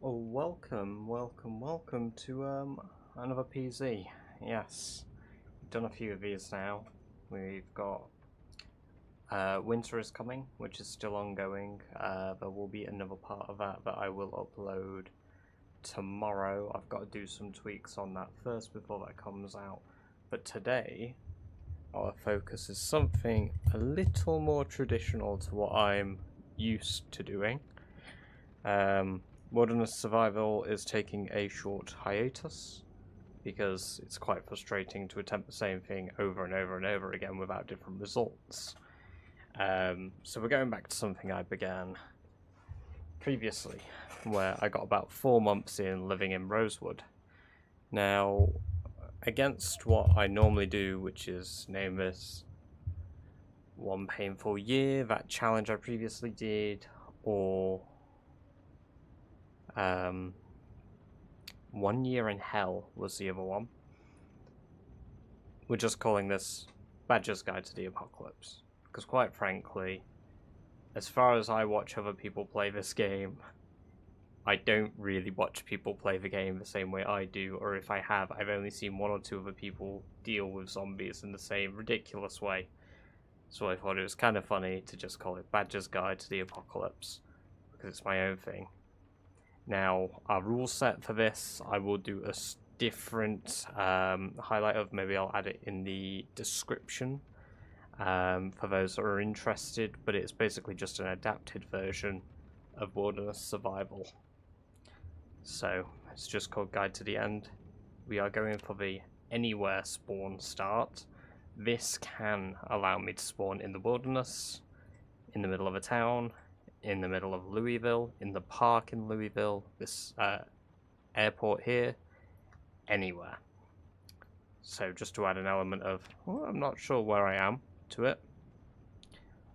Oh, welcome to another PZ. Yes, we've done a few of these now. We've got Winter is coming, which is still ongoing. There will be another part of that I will upload tomorrow. I've got to do some tweaks on that first before that comes out. But today, our focus is something a little more traditional to what I'm used to doing. Wilderness Survival is taking a short hiatus because it's quite frustrating to attempt the same thing over and over and over again without different results. So we're going back to something I began previously, where I got about 4 months in living in Rosewood. Now, against what I normally do, which is name this One Painful Year, that challenge I previously did, or 1 Year in Hell was the other one. We're just calling this Badger's Guide to the Apocalypse. Because quite frankly, as far as I watch other people play this game, I don't really watch people play the game the same way I do, or if I have, I've only seen 1 or 2 other people deal with zombies in the same ridiculous way. So I thought it was kind of funny to just call it Badger's Guide to the Apocalypse, because it's my own thing. Now, our rule set for this, I will do a different highlight of, maybe I'll add it in the description for those that are interested, but it's basically just an adapted version of Wilderness Survival. So, it's just called Guide to the End. We are going for the Anywhere spawn start. This can allow me to spawn in the wilderness, in the middle of a town, in the middle of Louisville, in the park in Louisville, this airport here, anywhere. So just to add an element of, well, I'm not sure where I am to it.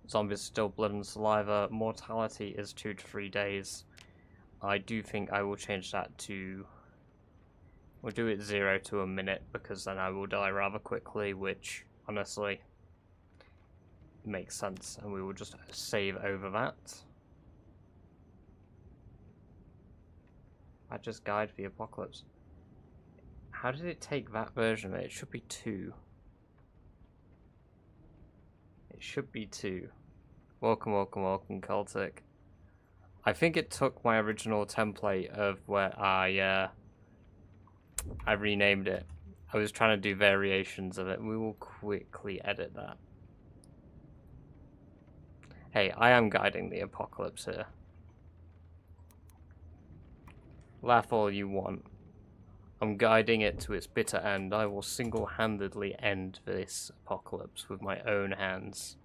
Zombies still blood and saliva. Mortality is 2 to 3 days. I do think I will change that to, we'll do it 0 to a minute, because then I will die rather quickly, which honestly makes sense, and we will just save over that. Badger's Guide to the Apocalypse. How did it take that version of it? It should be 2. It should be 2. Welcome, Celtic. I think it took my original template of where I renamed it. I was trying to do variations of it. We will quickly edit that. Hey, I am guiding the apocalypse here. Laugh all you want. I'm guiding it to its bitter end. I will single-handedly end this apocalypse with my own hands.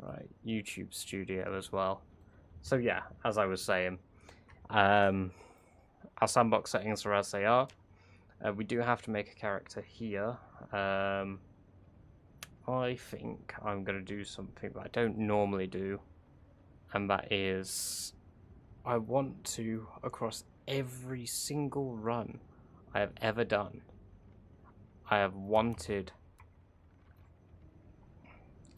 Right, YouTube Studio as well. So yeah, as I was saying, our sandbox settings are as they are. We do have to make a character here. I think I'm going to do something that I don't normally do, and that is, I want to, across every single run I have ever done, I have wanted,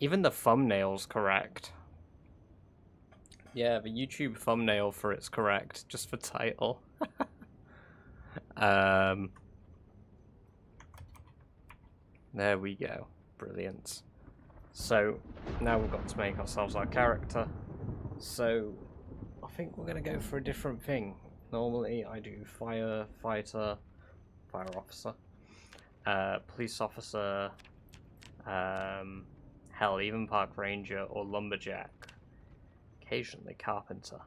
even the thumbnail's correct. Yeah, the YouTube thumbnail for it's correct, just for title. There we go. Brilliant. So, now we've got to make ourselves our character. So, I think we're going to go for a different thing. Normally, I do firefighter, fire officer, police officer, hell, even park ranger or lumberjack. Occasionally carpenter.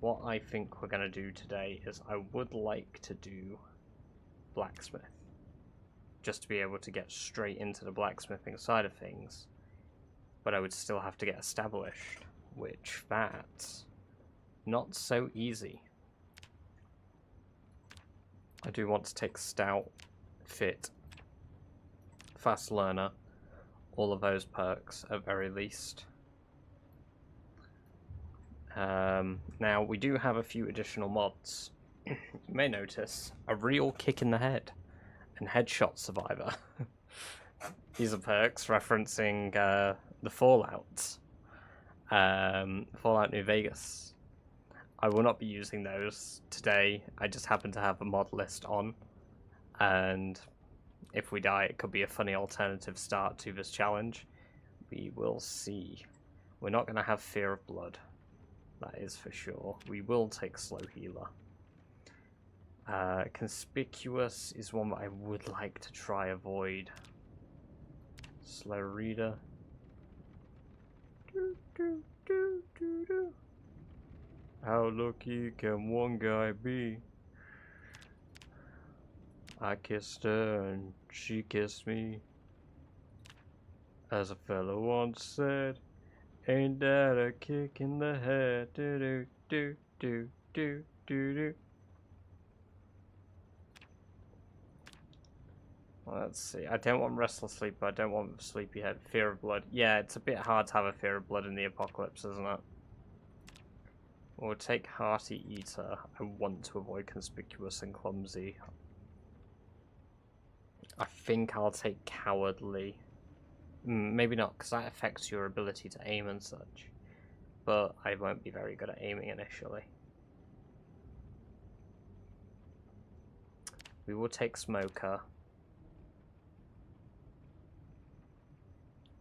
What I think we're going to do today is I would like to do blacksmith, just to be able to get straight into the blacksmithing side of things, but I would still have to get established, which that's not so easy. I do want to take stout, fit, fast learner, all of those perks at very least. Now, we do have a few additional mods. You may notice a real kick in the head and headshot survivor. These are perks referencing the Fallout. Fallout New Vegas. I will not be using those today. I just happen to have a mod list on, and if we die, it could be a funny alternative start to this challenge. We will see. We're not going to have Fear of Blood. That is for sure. We will take Slow Healer. Conspicuous is one that I would like to try avoid. Slow Reader. How lucky can one guy be? I kissed her and she kissed me. As a fellow once said, ain't that a kick in the head? Do do do do do do do. Let's see. I don't want Restless Sleeper. I don't want Sleepyhead. Fear of Blood. Yeah, it's a bit hard to have a Fear of Blood in the Apocalypse, isn't it? We'll take Hearty Eater. I want to avoid Conspicuous and Clumsy. I think I'll take Cowardly. Maybe not, because that affects your ability to aim and such. But I won't be very good at aiming initially. We will take Smoker.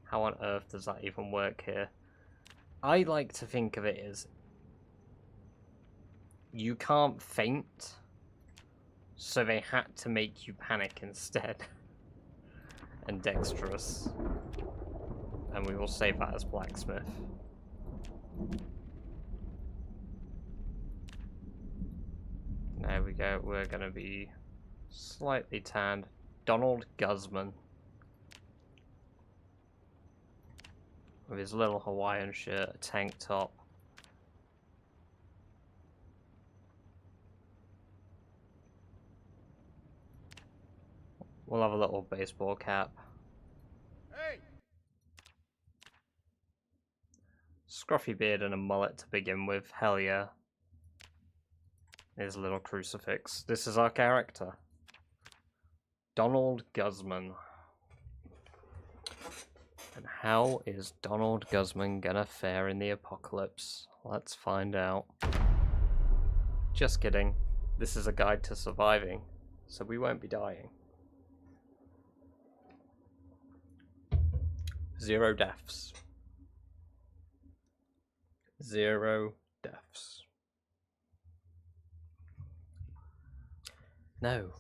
How on earth does that even work here? I like to think of it as you can't faint, so they had to make you panic instead. And Dexterous. And we will save that as Blacksmith. There we go, we're going to be slightly tanned. Donald Guzman. With his little Hawaiian shirt, a tank top. We'll have a little baseball cap. Hey! Scruffy beard and a mullet to begin with. Hell yeah. His little crucifix. This is our character. Donald Guzman. And how is Donald Guzman gonna fare in the apocalypse? Let's find out. Just kidding. This is a guide to surviving, so we won't be dying. 0 deaths. 0 deaths. No,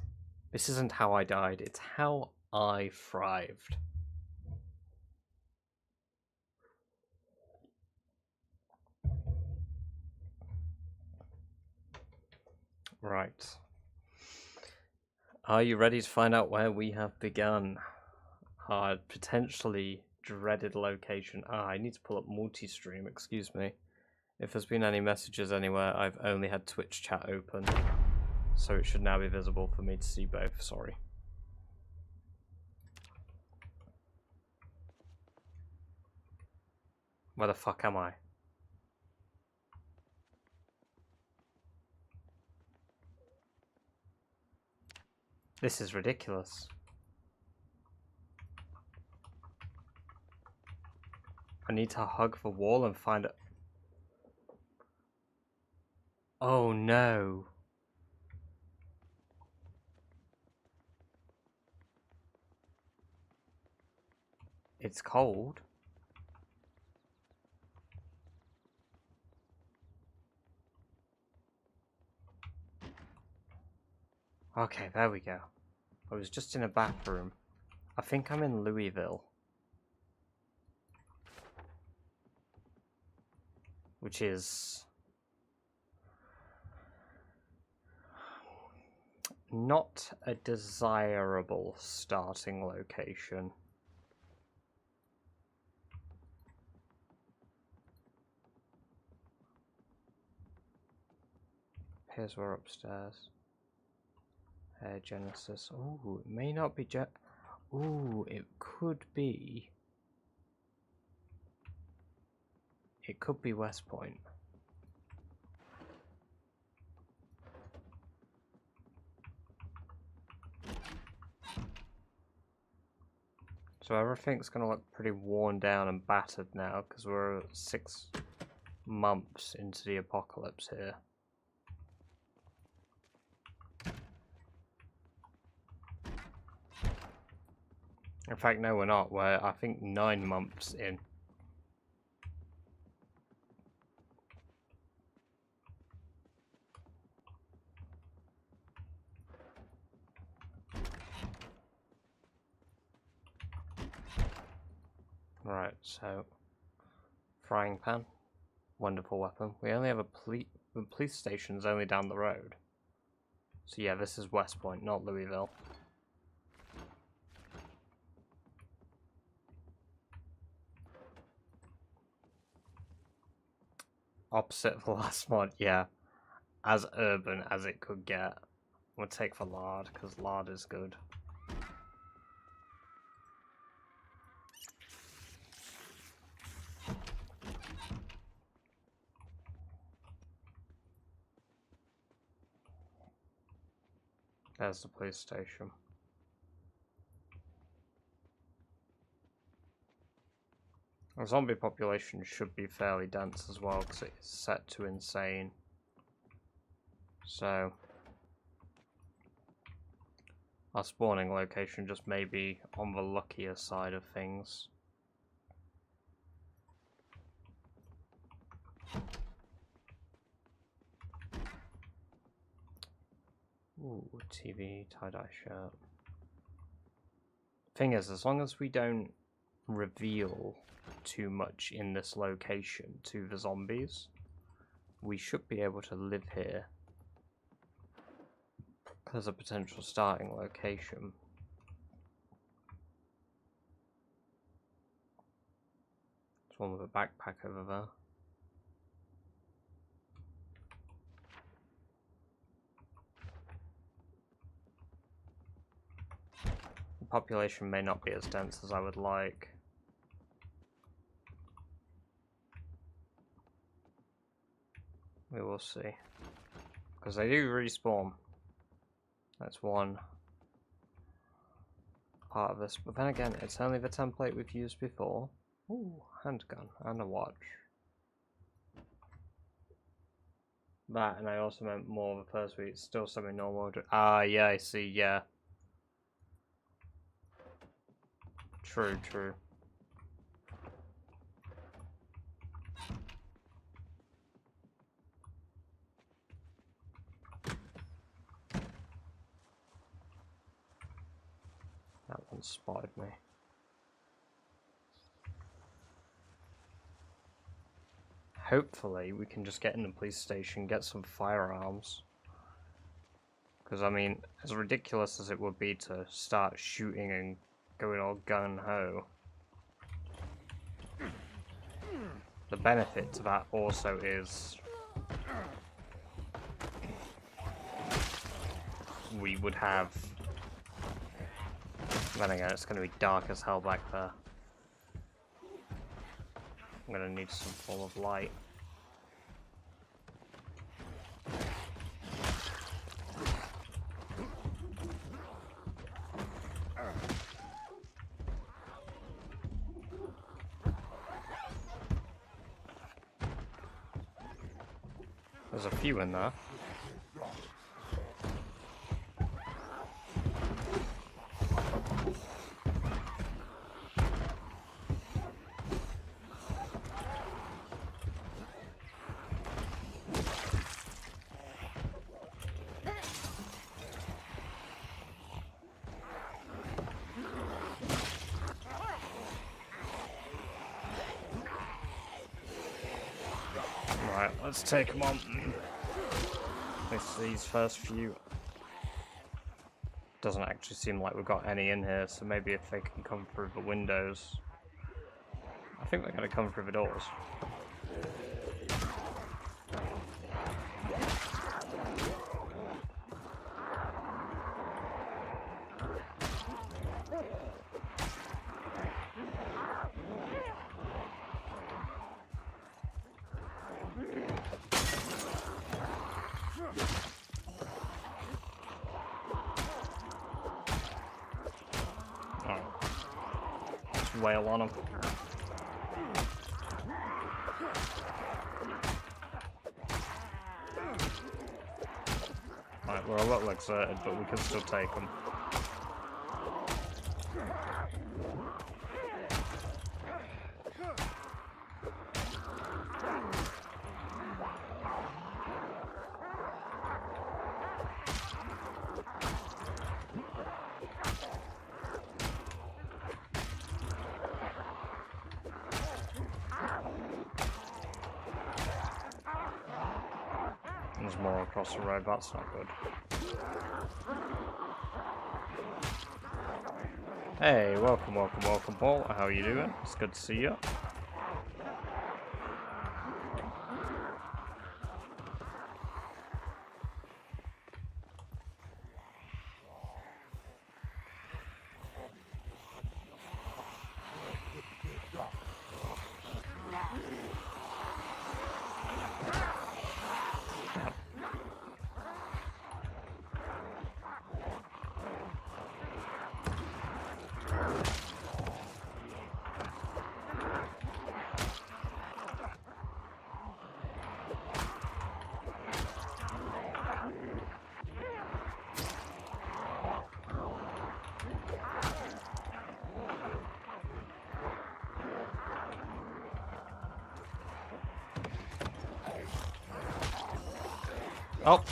this isn't how I died, it's how I thrived. Right. Are you ready to find out where we have begun? Our potentially dreaded location. I need to pull up multi-stream, excuse me. If there's been any messages anywhere, I've only had Twitch chat open. So it should now be visible for me to see both, sorry. Where the fuck am I? This is ridiculous. I need to hug the wall and find it. Oh no. It's cold. Okay, there we go. I was just in a bathroom. I think I'm in Louisville. Which is not a desirable starting location. Here's we're upstairs. Genesis. Ooh, it may not be Ooh, it could be. It could be West Point. So everything's gonna look pretty worn down and battered now because we're 6 months into the apocalypse here. In fact, no, we're not. We're, I think, 9 months in. Right, so frying pan, wonderful weapon. We only have the police station's only down the road. So yeah, this is West Point, not Louisville. Opposite of the last mod, yeah. As urban as it could get. We'll take for lard, because lard is good. There's the police station. The zombie population should be fairly dense as well, because it's set to insane. So our spawning location just may be on the luckier side of things. Ooh, TV, tie-dye shirt. Thing is, as long as we don't reveal too much in this location to the zombies, we should be able to live here as a potential starting location. There's one with a backpack over there. The population may not be as dense as I would like. We will see. Because they do respawn. That's one part of this. But then again, it's only the template we've used before. Ooh, handgun and a watch. That, and I also meant more of the first week. It's still semi-normal. Ah, yeah, I see, yeah. True, true. That one spotted me. Hopefully we can just get in the police station, get some firearms. Because, I mean, as ridiculous as it would be to start shooting and going all gun-ho, the benefit to that also is we would have... Then again, it's going to be dark as hell back there. I'm going to need some form of light. There's a few in there. Right, let's take them on. These first few. Doesn't actually seem like we've got any in here, so maybe if they can come through the windows. I think they're going to come through the doors. Wail on them. Right, we're a little exerted, but we can still take them. more across the road. That's not good. Hey, welcome, welcome, welcome, Paul. How are you doing? It's good to see you. Oh!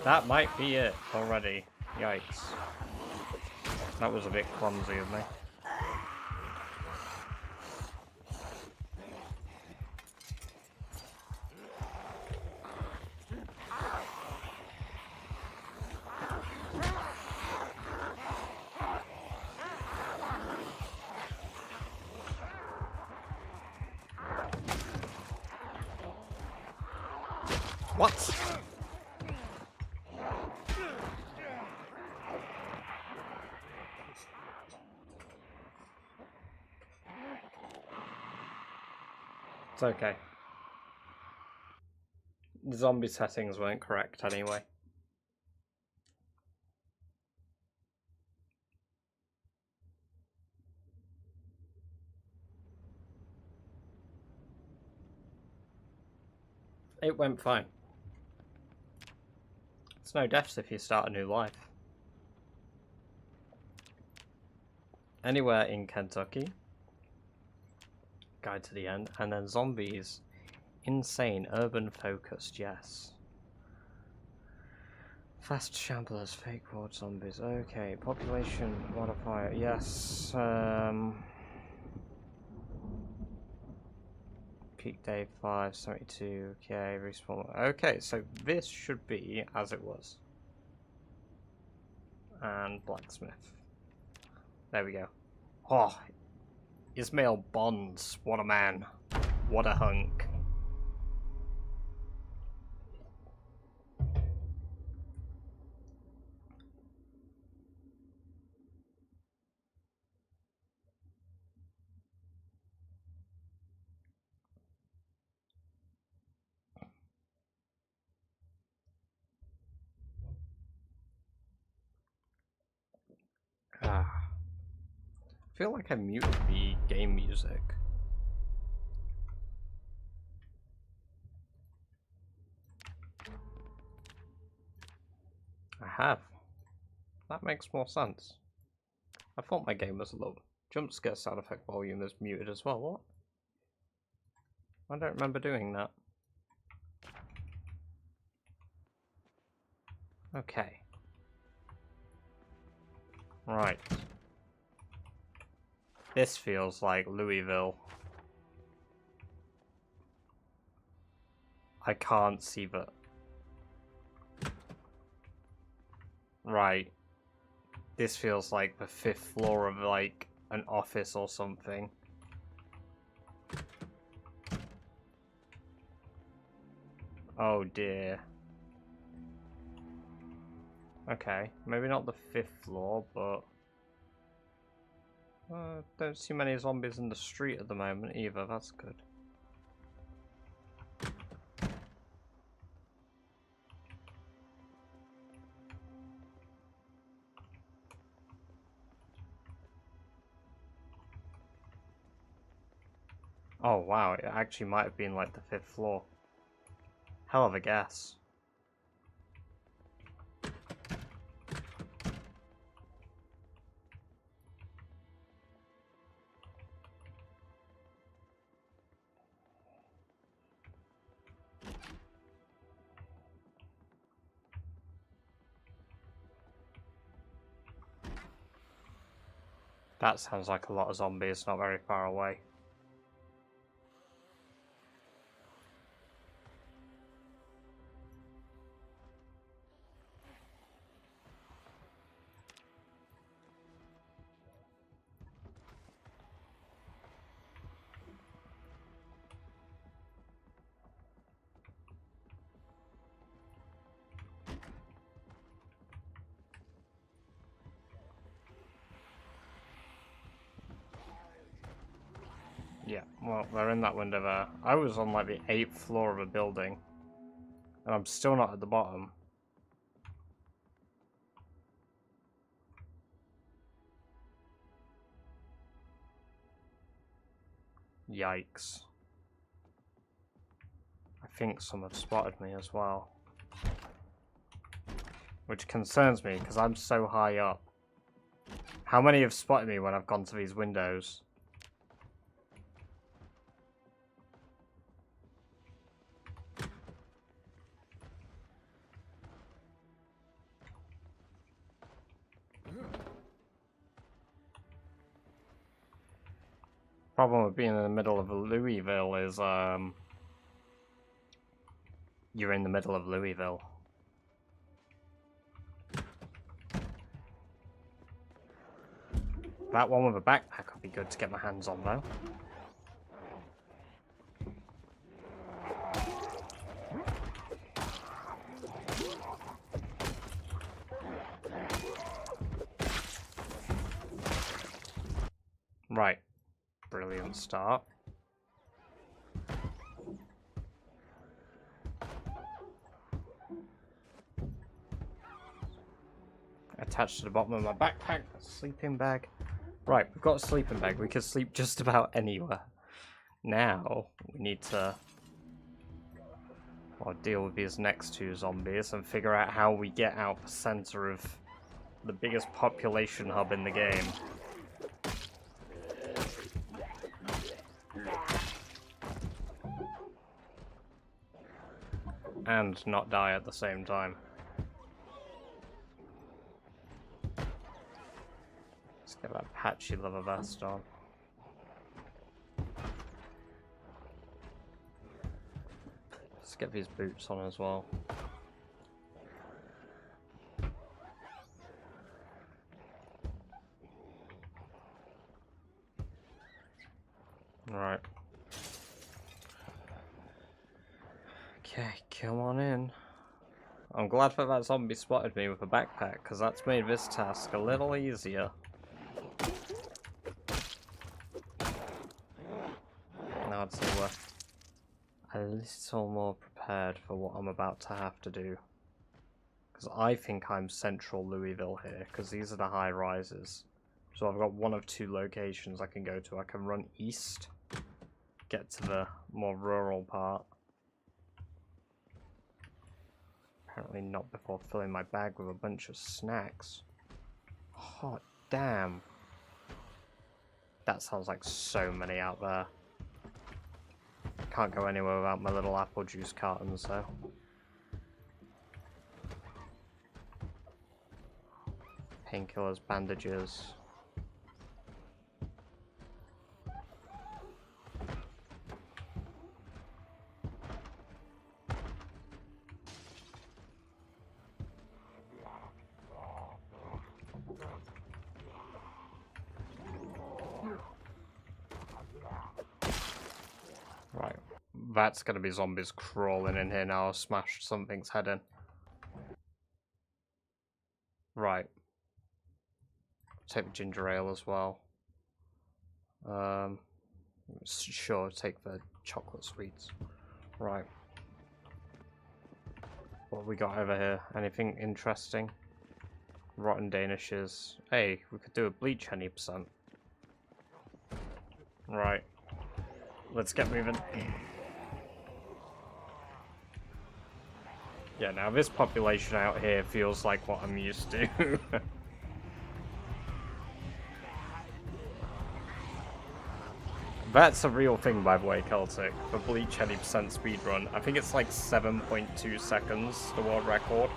That might be it already. Yikes. That was a bit clumsy of me. What? It's okay. The zombie settings weren't correct anyway. It went fine. It's no deaths if you start a new life. Anywhere in Kentucky. Guide to the end. And then zombies. Insane, urban focused, yes. Fast shamblers, fake ward zombies. Okay, population modifier, yes. Peak day 572. Okay, respawn. Okay, so this should be as it was. And blacksmith. There we go. Oh, Ismail Bonds. What a man. What a hunk. Ah. I feel like I muted the game music. I have. That makes more sense. I thought my game was low. Jump scare sound effect volume is muted as well. What? I don't remember doing that. Okay. Right. This feels like Louisville. I can't see that. Right. This feels like the 5th floor of like an office or something. Oh dear. Okay, maybe not the 5th floor, but don't see many zombies in the street at the moment either. That's good. Oh wow, it actually might have been like the 5th floor. Hell of a guess. That sounds like a lot of zombies not very far away. Yeah, well, they're in that window there. I was on like the 8th floor of a building, and I'm still not at the bottom. Yikes. I think some have spotted me as well. Which concerns me, because I'm so high up. How many have spotted me when I've gone to these windows? Problem with being in the middle of Louisville is, you're in the middle of Louisville. That one with a backpack would be good to get my hands on, though. Right. Brilliant start. Attached to the bottom of my backpack, a sleeping bag. Right, we've got a sleeping bag. We can sleep just about anywhere. Now, we need to deal with these next two zombies and figure out how we get out the center of the biggest population hub in the game. And not die at the same time. Let's get that patchy leather vest on. Let's get these boots on as well. Right. Okay, come on in. I'm glad that zombie spotted me with a backpack, because that's made this task a little easier. Now I'd say we're a little more prepared for what I'm about to have to do. Because I think I'm central Louisville here, because these are the high rises. So I've got one of two locations I can go to. I can run east, get to the more rural part. Apparently not before filling my bag with a bunch of snacks. Hot damn. That sounds like so many out there. Can't go anywhere without my little apple juice cartons though. Painkillers, bandages. Right, that's gonna be zombies crawling in here now. I'll smash something's head in. Right. Take the ginger ale as well. Sure, take the chocolate sweets. Right. What have we got over here? Anything interesting? Rotten Danishes. Hey, we could do a bleach any percent. Right. Let's get moving. Yeah, now this population out here feels like what I'm used to. That's a real thing, by the way, Celtic. The Bleach 80% speedrun. I think it's like 7.2 seconds, the world record.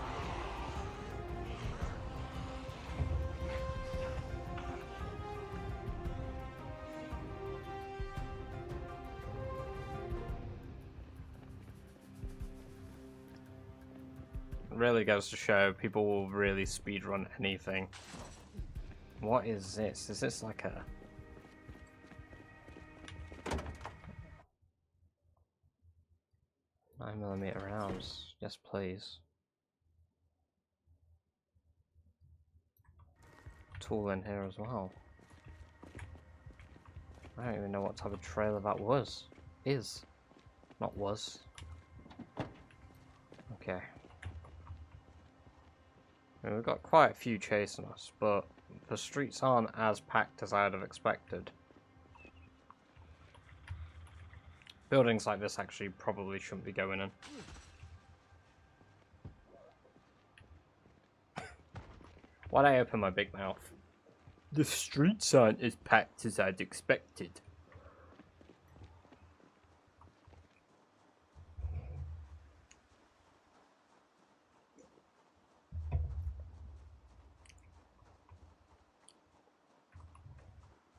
It really goes to show people will really speedrun anything. What is this? Is this like a... 9mm rounds? Yes, please. Tool in here as well. I don't even know what type of trailer that was. Is. Not was. Okay. I mean, we've got quite a few chasing us, but the streets aren't as packed as I'd have expected. Buildings like this actually probably shouldn't be going in. Why'd I open my big mouth? The streets aren't as packed as I'd expected.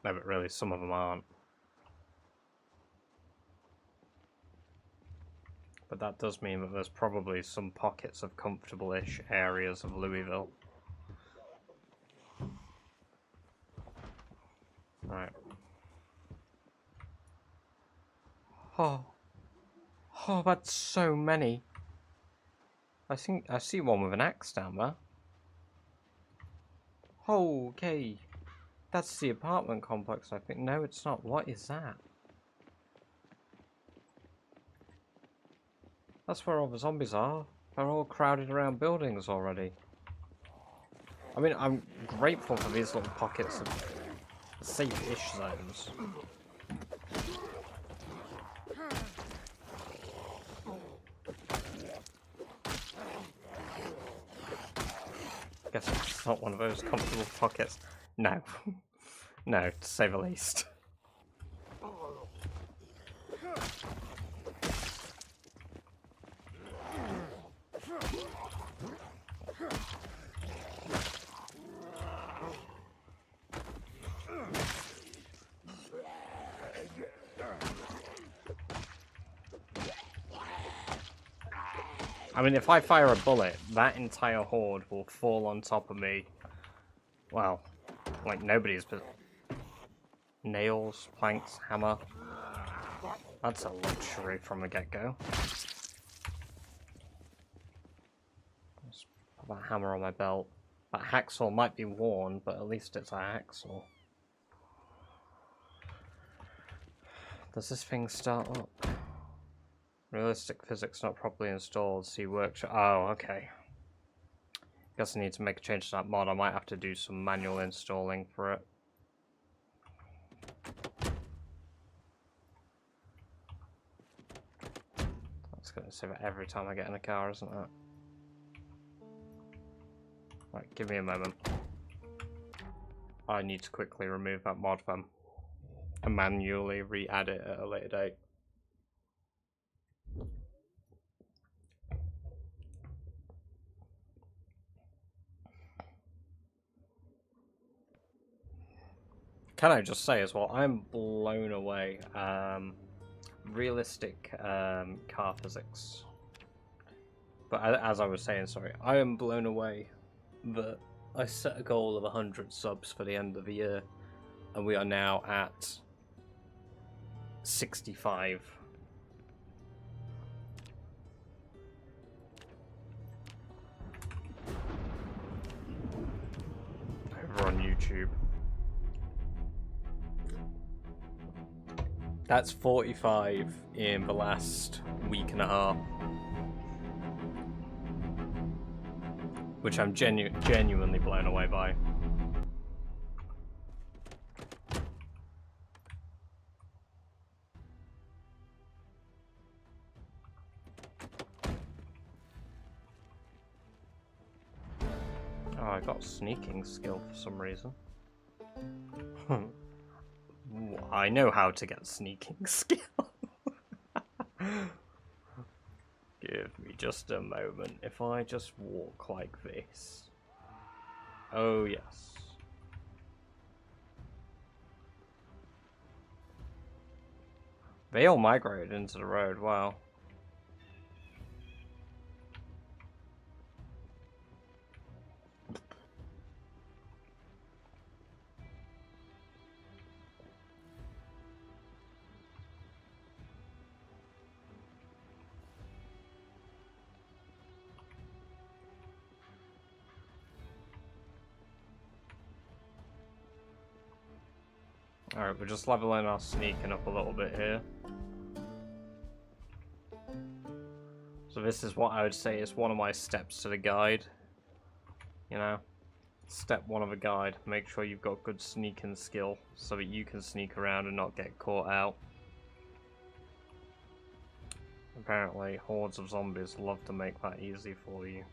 No, but really, some of them aren't. But that does mean that there's probably some pockets of comfortable-ish areas of Louisville. Right. Oh. Oh, that's so many. I think I see one with an axe down there. Oh, okay. That's the apartment complex, I think. No, it's not. What is that? That's where all the zombies are. They're all crowded around buildings already. I mean, I'm grateful for these little pockets of safe-ish zones. Guess it's not one of those comfortable pockets. No. No, to say the least. I mean, if I fire a bullet, that entire horde will fall on top of me. Well, like nobody's, but nails, planks, hammer. That's a luxury from the get-go. Let's put that hammer on my belt. That hacksaw might be worn, but at least it's a hacksaw. Does this thing start up? Realistic physics not properly installed. See workshop. Oh, okay. Guess I need to make a change to that mod. I might have to do some manual installing for it. That's going to save it every time I get in a car, isn't it? Right, give me a moment. I need to quickly remove that mod then and manually re-add it at a later date. Can I just say as well, I'm blown away. Realistic car physics. But as I was saying, sorry, I am blown away that I set a goal of 100 subs for the end of the year, and we are now at 65. Over on YouTube. That's 45 in the last week and a half. Which I'm genuinely blown away by. Oh, I got sneaking skill for some reason. I know how to get sneaking skill. Give me just a moment. If I just walk like this. Oh, yes. They all migrated into the road, wow. Alright, we're just leveling our sneaking up a little bit here. So this is what I would say is one of my steps to the guide. You know? Step 1 of a guide. Make sure you've got good sneaking skill so that you can sneak around and not get caught out. Apparently, hordes of zombies love to make that easy for you.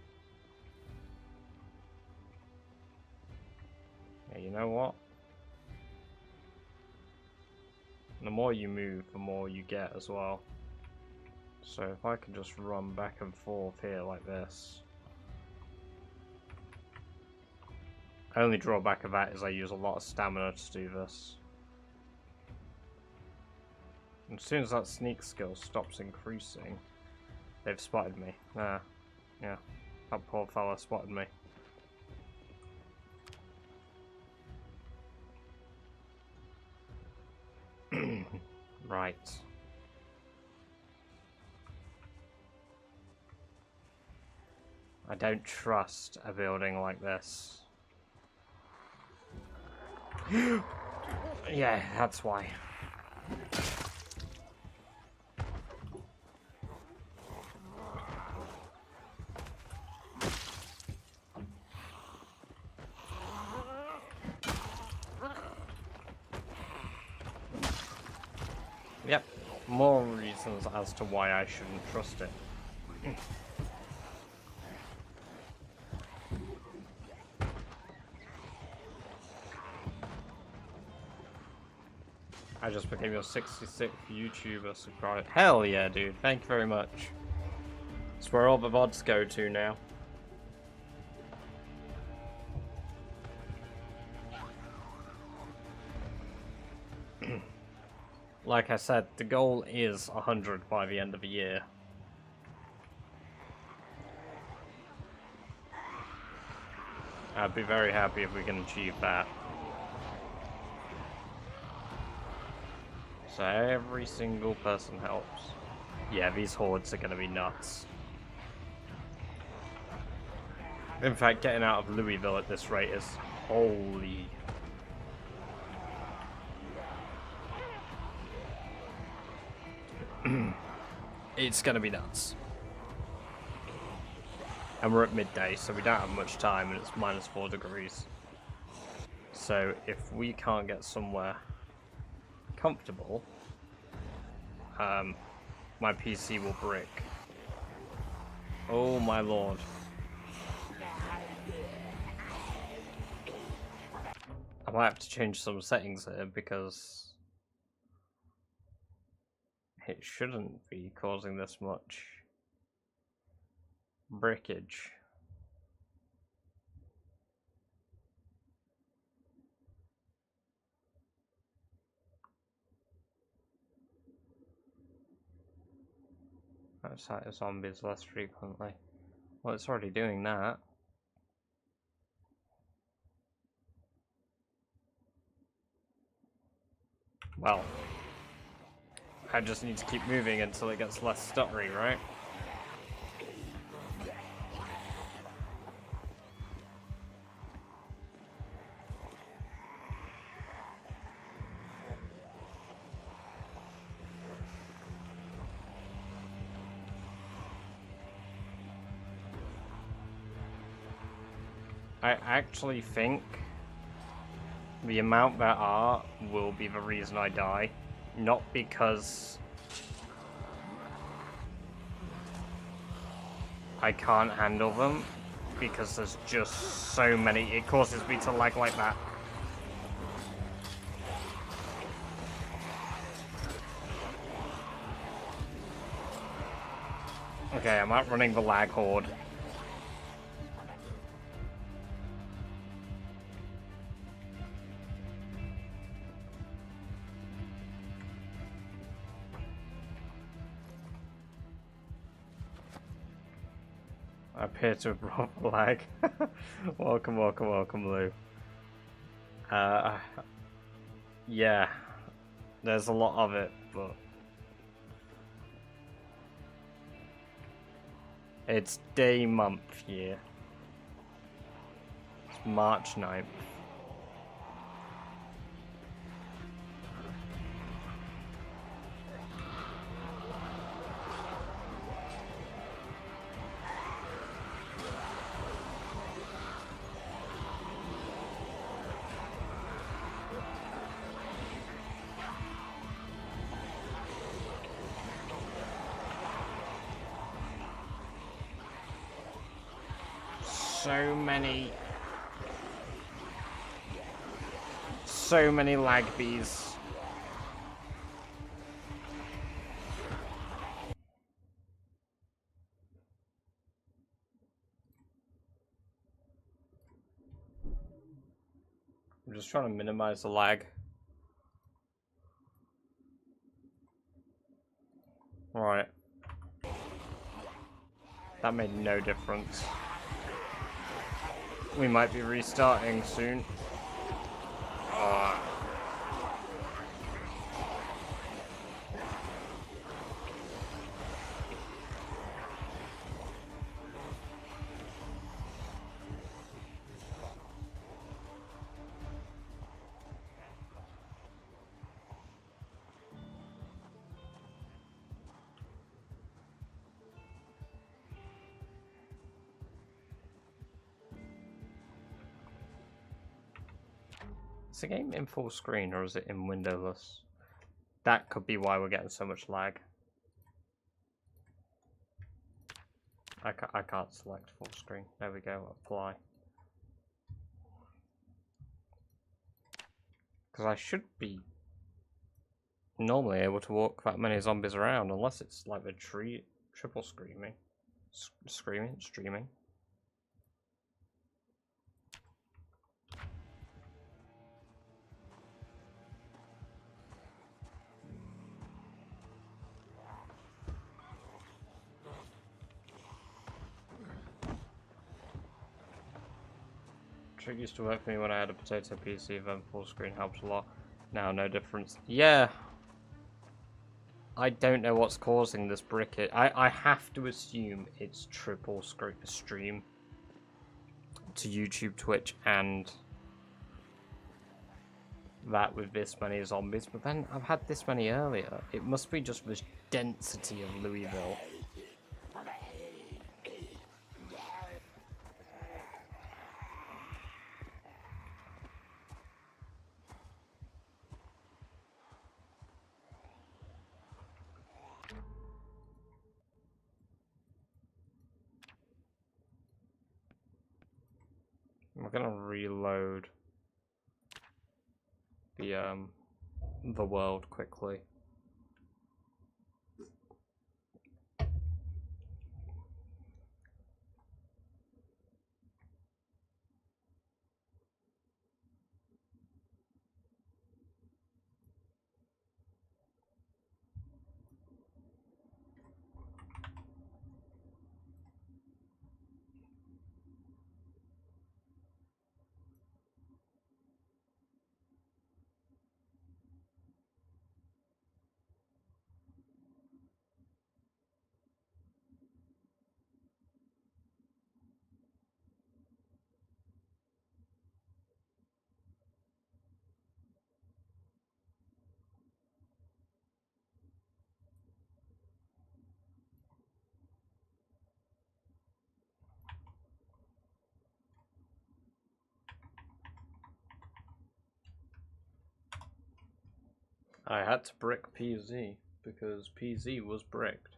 Yeah, you know what? The more you move, the more you get as well. So if I can just run back and forth here like this. Only drawback of that is I use a lot of stamina to do this. And as soon as that sneak skill stops increasing, they've spotted me. Yeah, that poor fella spotted me. Right. I don't trust a building like this. Yeah, that's why. Yep, more reasons as to why I shouldn't trust it. I just became your 66th YouTuber subscriber. Hell yeah, dude. Thank you very much. It's where all the VODs go to now. Like I said, the goal is 100 by the end of the year. I'd be very happy if we can achieve that. So every single person helps. Yeah, these hordes are gonna be nuts. In fact, getting out of Louisville at this rate is holy. It's gonna be nuts. And we're at midday, so we don't have much time, and it's -4 degrees. So if we can't get somewhere comfortable, my PC will brick. Oh my lord. I might have to change some settings here because it shouldn't be causing this much breakage. Let's attack zombies less frequently. Well, it's already doing that. Well, I just need to keep moving until it gets less stuttery, right? I actually think the amount there are will be the reason I die. Not because I can't handle them, because there's just so many. It causes me to lag like that. Okay, I'm outrunning the lag horde. I appear to have brought the lag. Welcome, welcome, welcome, Lou. Yeah, there's a lot of it, but it's day, month, year. It's March 9th. so many lag bees. I'm just trying to minimize the lag. Alright. That made no difference. We might be restarting soon. Is the game in full screen or is it in windowless? That could be why we're getting so much lag. I can't select full screen. There we go, apply. Because I should be normally able to walk that many zombies around, unless it's like the triple streaming. Trick used to work for me when I had a potato PC, then full screen helped a lot. Now, no difference. Yeah. I don't know what's causing this brick. I have to assume it's triple stream to YouTube, Twitch, and that with this many zombies. But then I've had this many earlier. It must be just the density of Louisville. I'm gonna reload the world quickly. I had to brick PZ because PZ was bricked.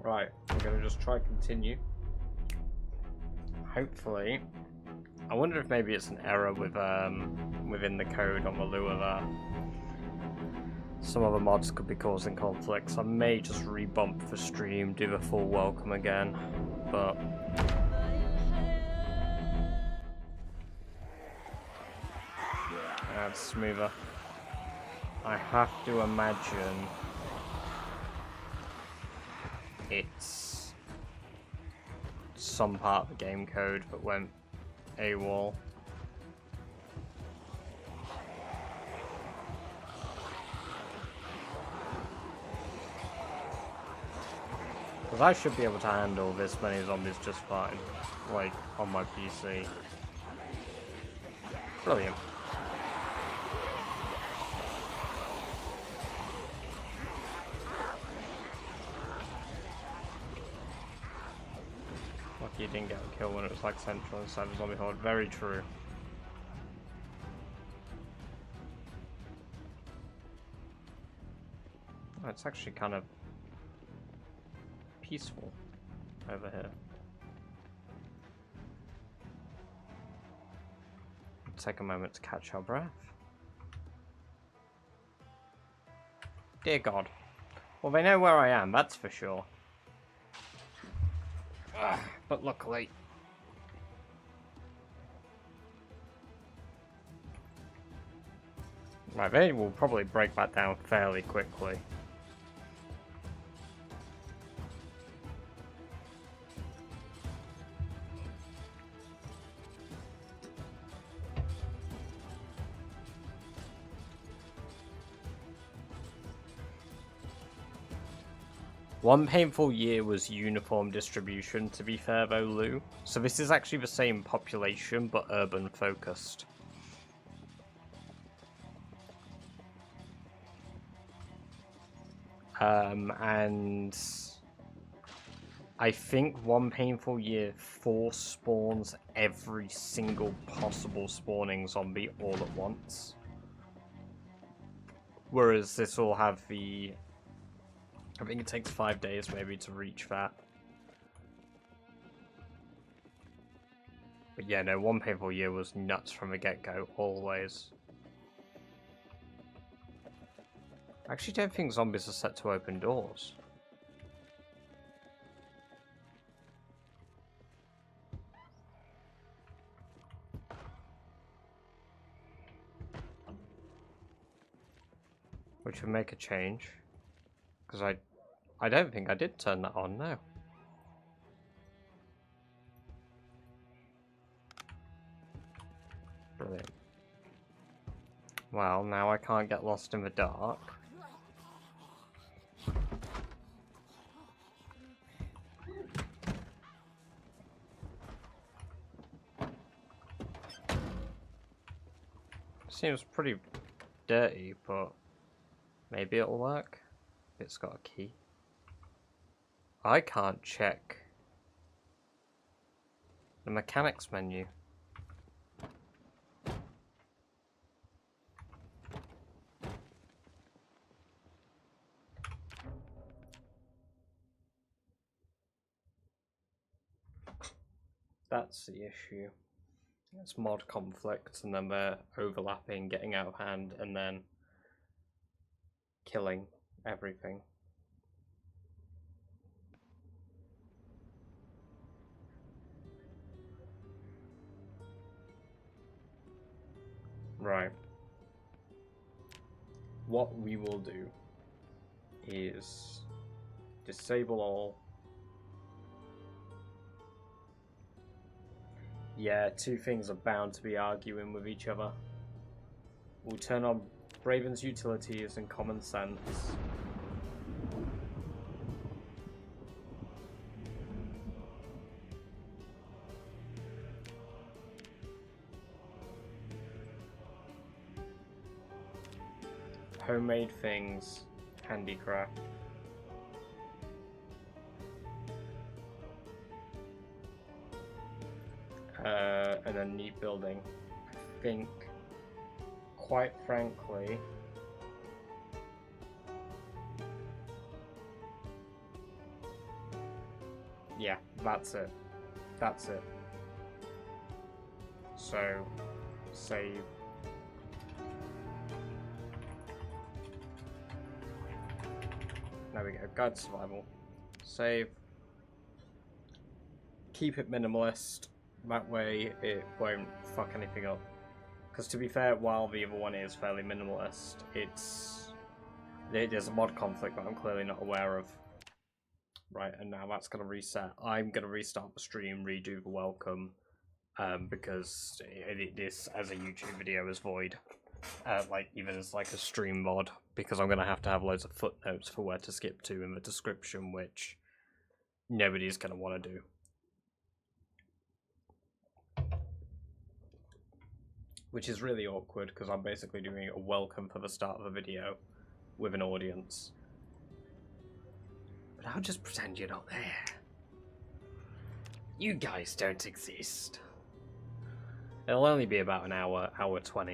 Right, I'm gonna just try continue. Hopefully, I wonder if maybe it's an error with within the code on the Lua that some other mods could be causing conflicts. I may just rebump the stream, do the full welcome again, but that's smoother. I have to imagine it's some part of the game code but went AWOL. Because I should be able to handle this many zombies just fine, like, on my PC. Brilliant. Lucky you didn't get a kill when it was like central inside the zombie horde. Very true. Oh, it's actually kind of peaceful over here. Take a moment to catch our breath. Dear God. Well, they know where I am, that's for sure. Ugh, but luckily... Right, they will probably break that down fairly quickly. One painful year was uniform distribution, to be fair though, Lou. So this is actually the same population, but urban focused. And I think one painful year force spawns every single possible spawning zombie all at once. Whereas this will have the... I think it takes 5 days maybe to reach that. But yeah, no, one painful year was nuts from the get-go, always. I actually don't think zombies are set to open doors. Which would make a change. Because I don't think I did turn that on, no. Brilliant. Well, now I can't get lost in the dark. Seems pretty dirty, but maybe it'll work. It's got a key. I can't check the mechanics menu. That's the issue. It's mod conflicts, and then they're overlapping, getting out of hand, and then killing everything. Right. What we will do is disable all. Yeah, two things are bound to be arguing with each other. We'll turn on Braven's utilities and common sense. Homemade things, handicraft. And a neat building. I think, quite frankly, yeah, that's it. That's it. So, save. There we go, guide to survival. Save. Keep it minimalist. That way it won't fuck anything up. Because to be fair, while the other one is fairly minimalist, there's a mod conflict that I'm clearly not aware of. right? And now that's going to reset. I'm going to restart the stream, redo the welcome, because this as a YouTube video is void. Like even as like a stream mod, because I'm going to have loads of footnotes for where to skip to in the description, which nobody's going to want to do. Which is really awkward, because I'm basically doing a welcome for the start of a video with an audience. But I'll just pretend you're not there. You guys don't exist. It'll only be about an hour, hour 20.